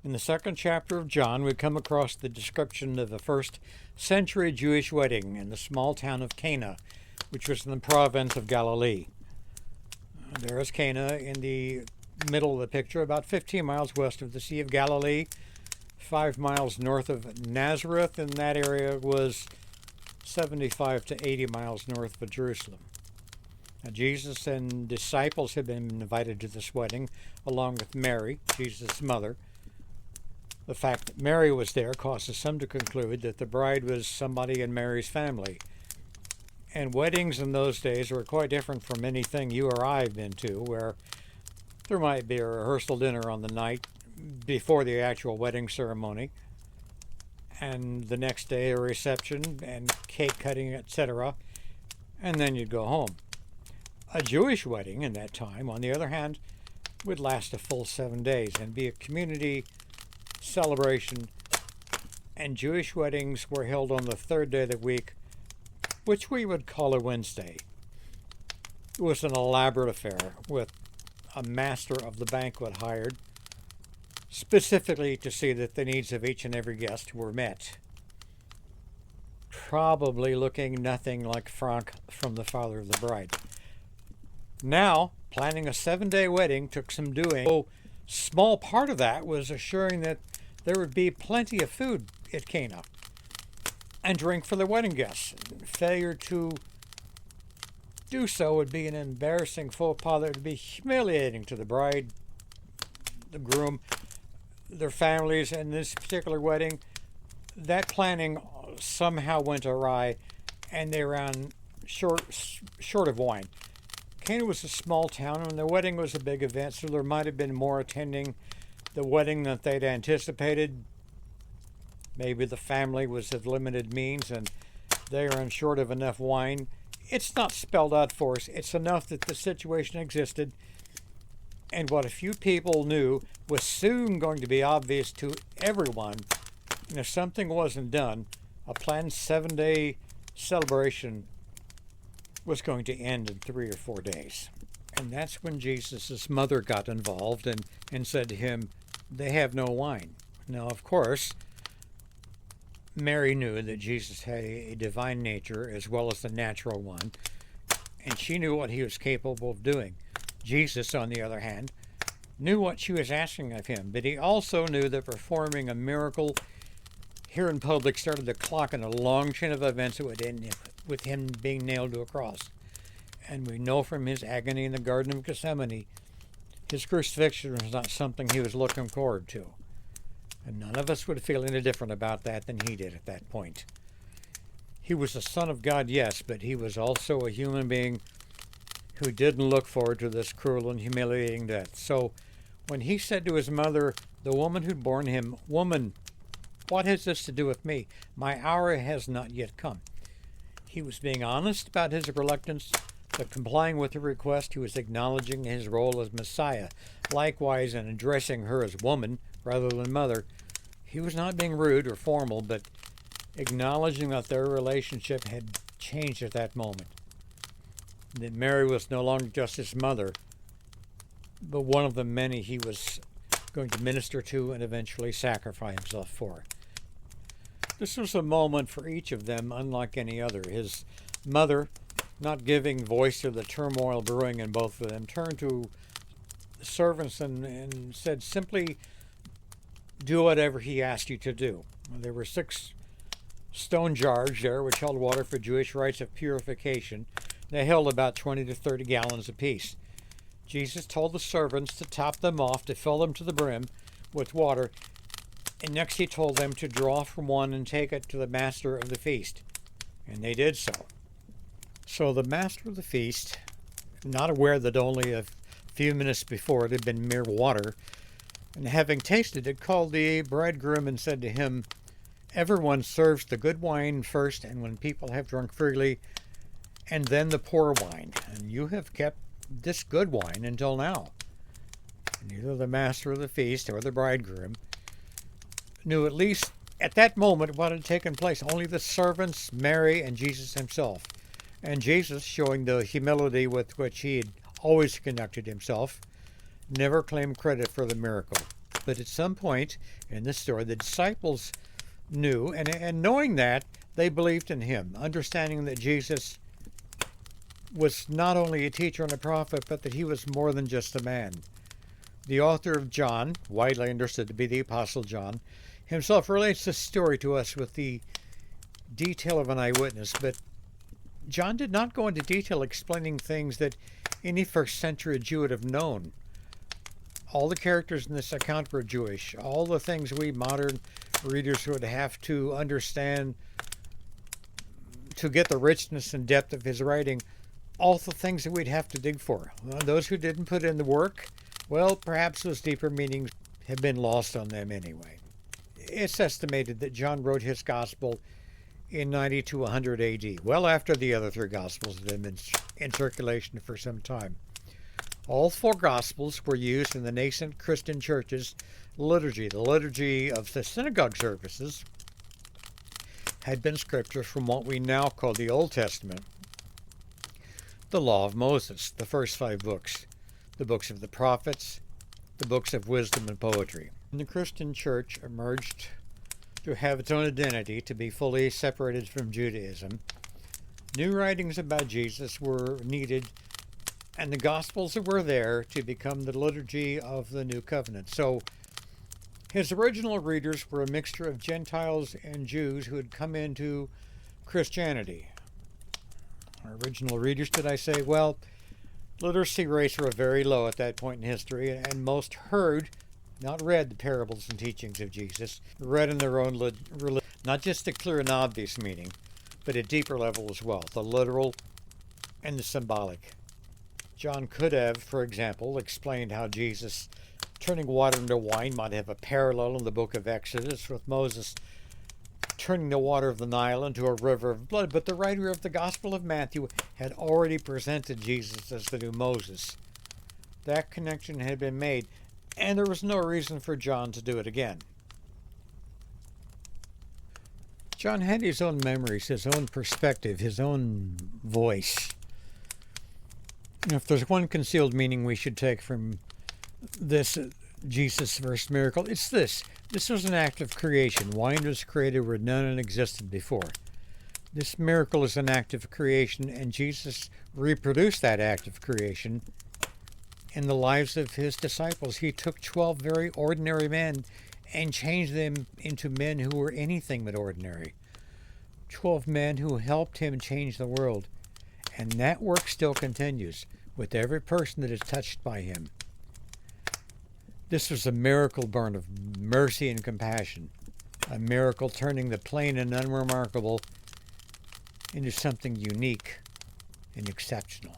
In the second chapter of John, we come across the description of a first century Jewish wedding in the small town of Cana, which was in the province of Galilee. There is Cana in the middle of the picture, about 15 miles west of the Sea of Galilee, 5 miles north of Nazareth, and that area was 75 to 80 miles north of Jerusalem. Now, Jesus and disciples had been invited to this wedding, along with Mary, Jesus' mother. The fact that Mary was there causes some to conclude that the bride was somebody in Mary's family. And weddings in those days were quite different from anything you or I have been to, where there might be a rehearsal dinner on the night before the actual wedding ceremony, and the next day a reception and cake cutting, etc., and then you'd go home. A Jewish wedding in that time, on the other hand, would last a full 7 days and be a community celebration, and Jewish weddings were held on the third day of the week, which we would call a Wednesday. It was an elaborate affair with a master of the banquet hired specifically to see that the needs of each and every guest were met. Probably looking nothing like Frank from the father of the bride. Now, planning a 7-day wedding took some doing. A small part of that was assuring that there would be plenty of food at Cana and drink for the wedding guests. Failure to do so would be an embarrassing faux pas that would be humiliating to the bride, the groom, their families, and this particular wedding. That planning somehow went awry, and they ran short of wine. Cana was a small town, and the wedding was a big event, so there might have been more attending the wedding than they'd anticipated. Maybe the family was of limited means, and they ran short of enough wine. It's not spelled out for us. It's enough that the situation existed, and what a few people knew was soon going to be obvious to everyone. And if something wasn't done, a planned 7-day celebration was going to end in 3 or 4 days. And that's when Jesus' mother got involved and said to him, "They have no wine." Now, of course, Mary knew that Jesus had a divine nature as well as the natural one, and she knew what he was capable of doing. Jesus, on the other hand, knew what she was asking of him, but he also knew that performing a miracle here in public started the clock in a long chain of events that would end with him being nailed to a cross. And we know from his agony in the Garden of Gethsemane, his crucifixion was not something he was looking forward to. And none of us would feel any different about that than he did at that point. He was the Son of God, yes, but he was also a human being who didn't look forward to this cruel and humiliating death. So when he said to his mother, the woman who'd borne him, "Woman, what has this to do with me? My hour has not yet come." He was being honest about his reluctance, but complying with her request, he was acknowledging his role as Messiah. Likewise, in addressing her as woman rather than mother, he was not being rude or formal, but acknowledging that their relationship had changed at that moment. That Mary was no longer just his mother, but one of the many he was going to minister to and eventually sacrifice himself for. This was a moment for each of them unlike any other. His mother, not giving voice to the turmoil brewing in both of them, turned to the servants and said, "Simply do whatever he asked you to do." There were 6 stone jars there which held water for Jewish rites of purification. They held about 20 to 30 gallons apiece. Jesus told the servants to top them off, to fill them to the brim with water, and next he told them to draw from one and take it to the master of the feast. And they did so. So the master of the feast, not aware that only a few minutes before it had been mere water, and having tasted it, called the bridegroom and said to him, "Everyone serves the good wine first, and when people have drunk freely, and then the poor wine. And you have kept this good wine until now." Neither the master of the feast or the bridegroom knew, at least at that moment, what had taken place. Only the servants, Mary, and Jesus himself. And Jesus, showing the humility with which he had always conducted himself, never claimed credit for the miracle. but at some point in the story, the disciples knew, and knowing that, they believed in him, understanding that Jesus was not only a teacher and a prophet, but that he was more than just a man. The author of John, widely understood to be the Apostle John, himself relates this story to us with the detail of an eyewitness, but John did not go into detail explaining things that any first century Jew would have known. All the characters in this account were Jewish. All the things we modern readers would have to understand to get the richness and depth of his writing, all the things that we'd have to dig for. Well, those who didn't put in the work, well, perhaps those deeper meanings have been lost on them anyway. It's estimated that John wrote his gospel in 90 to 100 AD, well after the other three gospels had been in circulation for some time. All four gospels were used in the nascent Christian church's liturgy. The liturgy of the synagogue services had been scriptures from what we now call the Old Testament, the Law of Moses, the first 5 books, the books of the prophets, the books of wisdom and poetry. And the Christian church emerged to have its own identity, to be fully separated from Judaism. New writings about Jesus were needed, and the Gospels were there to become the liturgy of the New Covenant. So his original readers were a mixture of Gentiles and Jews who had come into Christianity. Original readers, did I say? Well, literacy rates were very low at that point in history, and most heard, not read, the parables and teachings of Jesus, read in their own religion, not just a clear and obvious meaning, but a deeper level as well, the literal and the symbolic. John could have, for example, explained how Jesus turning water into wine might have a parallel in the book of Exodus with Moses turning the water of the Nile into a river of blood, but the writer of the Gospel of Matthew had already presented Jesus as the new Moses. That connection had been made, and there was no reason for John to do it again. John had his own memories, his own perspective, his own voice. And if there's one concealed meaning we should take from this Jesus' first miracle, it's this. This was an act of creation. Wine was created where none existed before. This miracle is an act of creation, and Jesus reproduced that act of creation in the lives of his disciples. He took 12 very ordinary men and changed them into men who were anything but ordinary. 12 men who helped him change the world. And that work still continues with every person that is touched by him. This was a miracle born of mercy and compassion, a miracle turning the plain and unremarkable into something unique and exceptional.